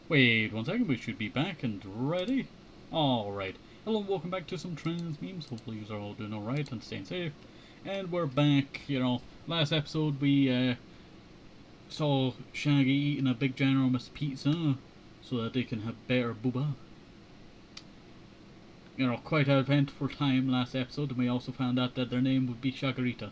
Wait 1 second, we should be back and ready. Alright. Hello and welcome back to some trans memes. Hopefully you are all doing alright and staying safe. And we're back, last episode we saw Shaggy eating a big ginormous pizza so that they can have better booba. Quite an eventful time last episode, and we also found out that their name would be Shagarita.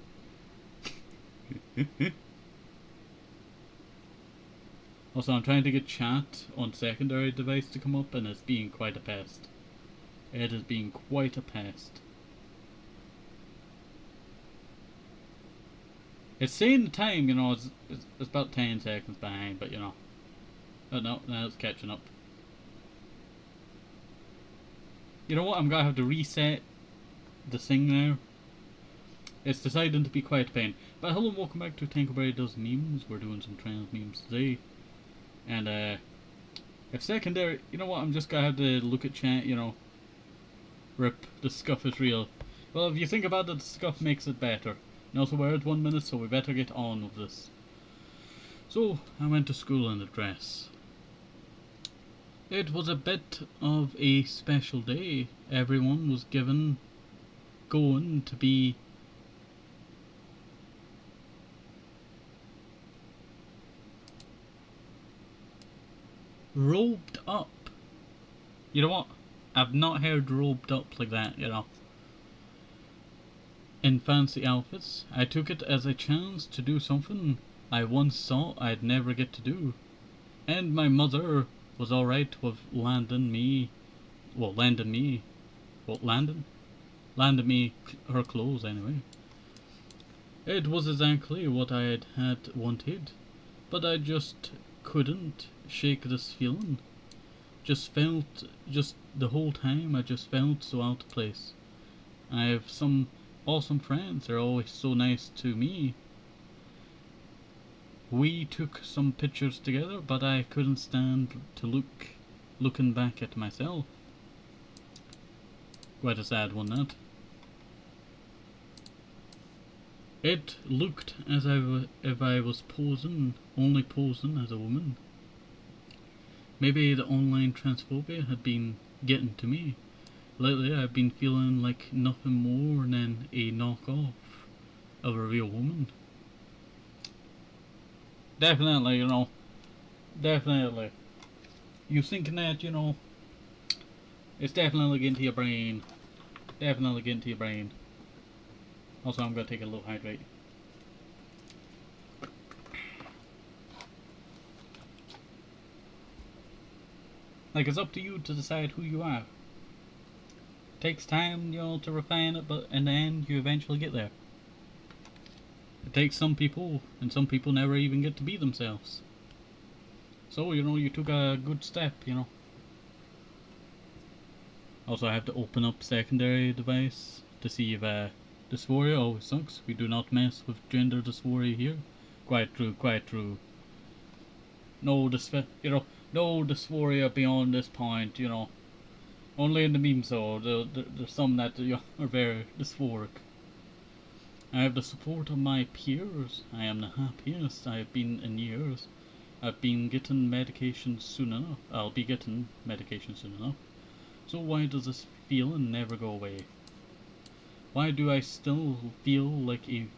Also, I'm trying to get chat on secondary device to come up, and it's being quite a pest. It is being quite a pest. It's saying the time, it's about 10 seconds behind, but oh no, now it's catching up. You know what, I'm gonna have to reset the thing now. It's deciding to be quite a pain. But hello and welcome back to TenkoBerry Does Memes. We're doing some trans memes today. And if secondary, you know what, I'm just gonna have to look at chat, rip, the scuff is real. Well, if you think about it, the scuff makes it better. And also we're at 1 minute, so we better get on with this. So, I went to school in a dress. It was a bit of a special day. Everyone was going to be robed up. You know what? I've not heard robed up like that, in fancy outfits. I took it as a chance to do something I once thought I'd never get to do. And my mother was alright with landing me her clothes anyway. It was exactly what I had wanted, but I just couldn't shake this feeling. The whole time I just felt so out of place. I have some awesome friends, they're always so nice to me. We took some pictures together, but I couldn't stand to looking back at myself. Quite a sad one, that. It looked as if I was only posing as a woman. Maybe the online transphobia had been getting to me. Lately I've been feeling like nothing more than a knockoff of a real woman. Definitely, definitely. You thinking that, it's definitely getting to your brain. Definitely getting to your brain. Also, I'm going to take a little hydrate. Like, it's up to you to decide who you are. It takes time, to refine it, but in the end, you eventually get there. It takes some people, and some people never even get to be themselves. So, you took a good step, Also, I have to open up secondary device to see if dysphoria always sucks. We do not mess with gender dysphoria here. Quite true, quite true. No dysphoria beyond this point, Only in the memes though, there's some that are very dysphoric. I have the support of my peers. I am the happiest I have been in years. I've been getting medication soon enough. I'll be getting medication soon enough. So why does this feeling never go away? Why do I still feel like a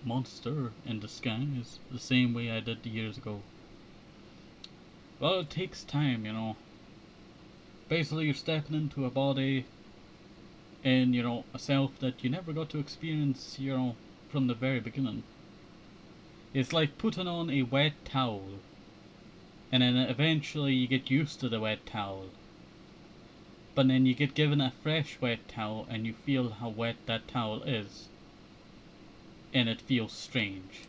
monster in disguise the same way I did years ago? Well, it takes time, Basically, you're stepping into a body and, a self that you never got to experience, from the very beginning. It's like putting on a wet towel, and then eventually you get used to the wet towel. But then you get given a fresh wet towel and you feel how wet that towel is. And it feels strange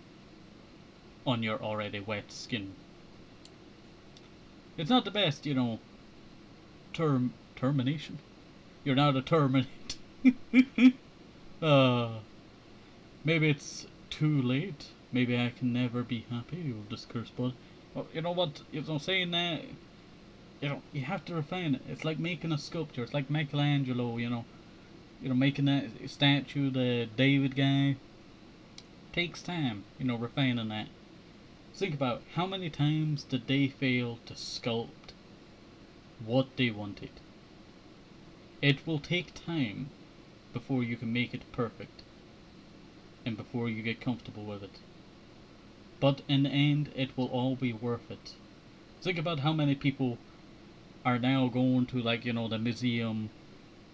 on your already wet skin. It's not the best, termination. You're now to terminate. Maybe it's too late. Maybe I can never be happy with this curse, but well, you know what? Saying that, you have to refine it. It's like making a sculpture. It's like Michelangelo, making that statue, the David guy. Takes time, refining that. Think about how many times did they fail to sculpt what they wanted. It will take time before you can make it perfect and before you get comfortable with it. But in the end, it will all be worth it. Think about how many people are now going to, like, the museum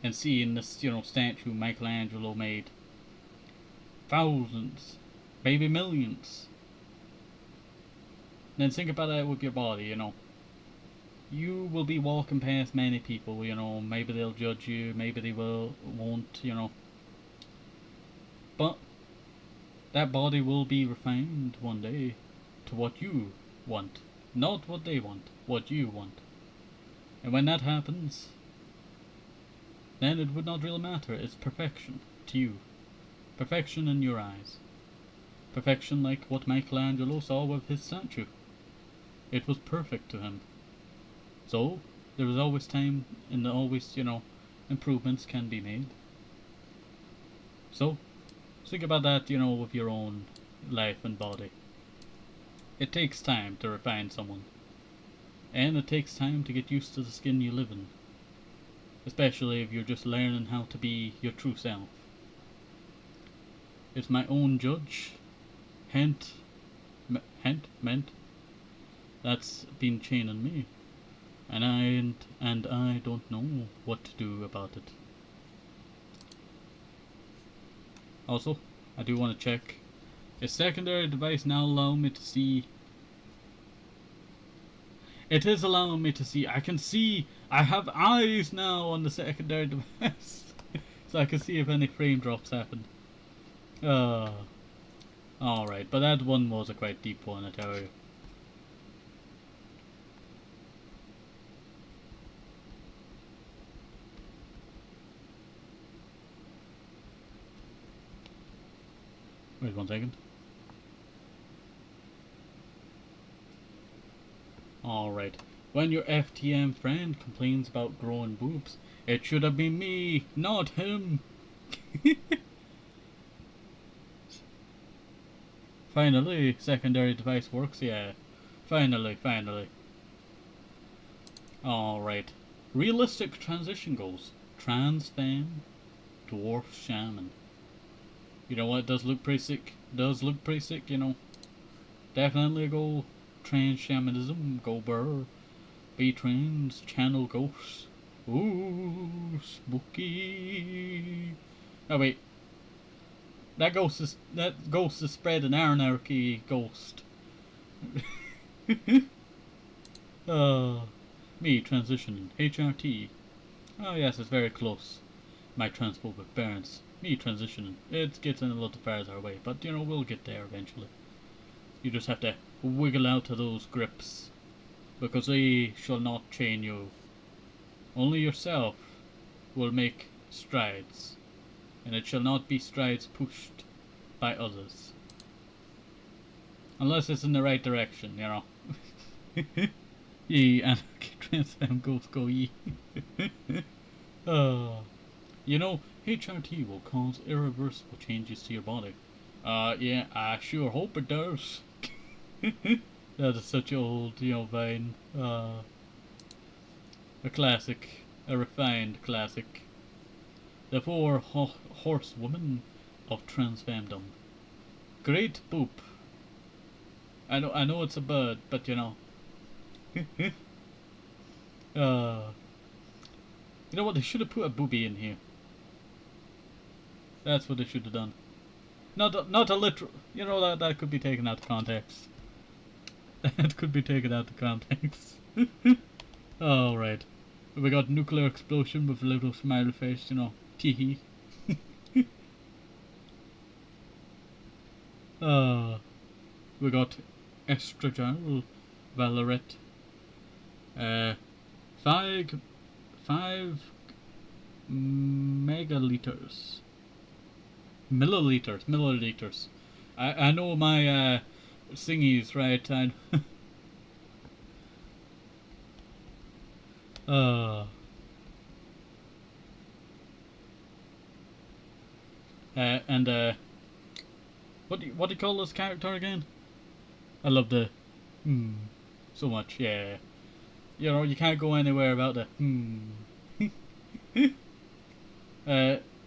and seeing this, statue Michelangelo made. Thousands, maybe millions. Then think about that with your body. You will be walking past many people, maybe they'll judge you, maybe they won't. But that body will be refined one day to what you want. Not what they want, what you want. And when that happens, then it would not really matter. It's perfection to you. Perfection in your eyes. Perfection like what Michelangelo saw with his statue. It was perfect to him. So, there is always time and always, improvements can be made. So, think about that, with your own life and body. It takes time to refine someone. And it takes time to get used to the skin you live in. Especially if you're just learning how to be your true self. It's my own judge. Hint, meant. That's been chaining me. And I don't know what to do about it. Also, I do want to check. Is secondary device now allowing me to see? It is allowing me to see. I can see. I have eyes now on the secondary device. So I can see if any frame drops happen. Alright, but that one was a quite deep one, I tell you. Wait 1 second. Alright. When your FTM friend complains about growing boobs, it should have been me, not him. Finally, secondary device works, yeah. Finally. Alright. Realistic transition goals. Trans femme, dwarf shaman. You know what, it does look pretty sick. Definitely a goal. Trans shamanism, go burr. Be trans, channel ghosts. Ooh, spooky. Oh wait. That ghost is spread an anarchy ghost. Me transitioning. HRT. Oh yes, it's very close. My transphobic parents. Me transitioning. It's getting a little far our way, but we'll get there eventually. You just have to wiggle out of those grips, because they shall not chain you. Only yourself will make strides, and it shall not be strides pushed by others. Unless it's in the right direction, Ye anarchy transfem ghost go ye. HRT will cause irreversible changes to your body. Yeah, I sure hope it does. That is such an old, Vine. A classic. A refined classic. The four horsewomen of transfemdom. Great boop. I know it's a bird, but you know what? They should have put a booby in here. That's what they should have done. Not a literal. That could be taken out of context. That could be taken out of context. Alright. We got nuclear explosion with a little smiley face, teehee. We got estrogen, Valorette. 5 megaliters. Milliliters. I know my thingies, right? And what do you call this character again? I love the So much, yeah. You know, you can't go anywhere without the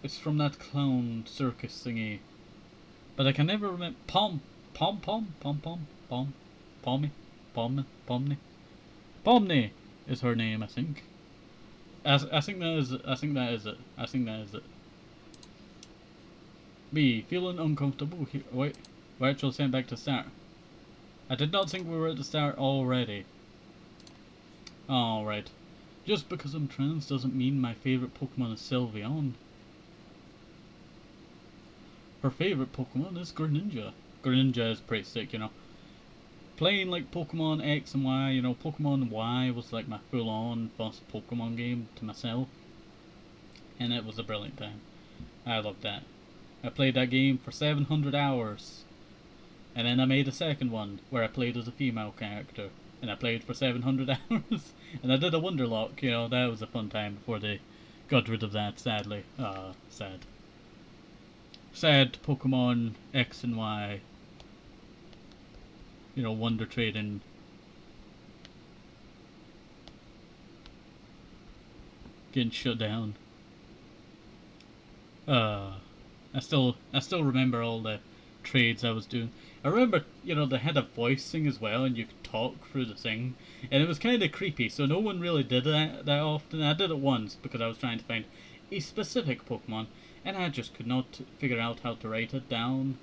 it's from that clown circus thingy. But I can never remember. Pommy, Pomney is her name, I think. I think that is it. I think that is it. I think that is it. Me, feeling uncomfortable here. Wait, we're actually sent back to start. I did not think we were at the start already. Alright. Just because I'm trans doesn't mean my favourite Pokemon is Sylveon. Her favourite Pokemon is Greninja. Greninja is pretty sick, you know. Playing like Pokemon X and Y, you know, Pokemon Y was like my full on first Pokemon game to myself. And it was a brilliant time. I loved that. I played that game for 700 hours. And then I made a second one where I played as a female character. And I played for 700 hours. And I did a Wonderlock, you know, that was a fun time before they got rid of that, sadly. Sad. Sad Pokemon X and Y. You know, Wonder Trading. Getting shut down. I still remember all the trades I was doing. I remember, you know, they had a voice thing as well, and you could talk through the thing, and it was kind of creepy. So no one really did that often. I did it once because I was trying to find a specific Pokemon, and I just could not figure out how to write it down.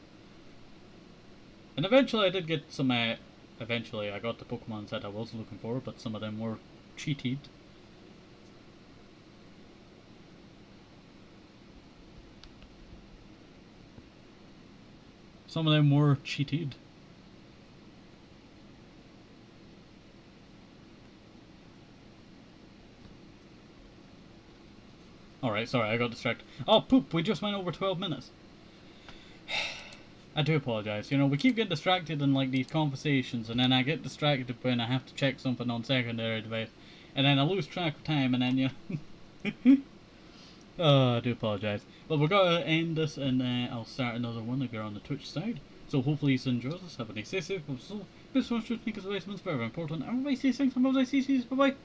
And eventually, I did get some. Eventually, I got the Pokemons that I was looking for, but some of them were cheated. Some of them were cheated. Alright, sorry, I got distracted. Oh, poop, we just went over 12 minutes. I do apologise. You know, we keep getting distracted in, like, these conversations, and then I get distracted when I have to check something on secondary device, and then I lose track of time, and then, you know... I do apologise. But we're going to end this, and I'll start another one if you're on the Twitch side. So hopefully you enjoy this. Have a nice day. This one should make us vitamins very important. Everybody say thanks, and bye-bye.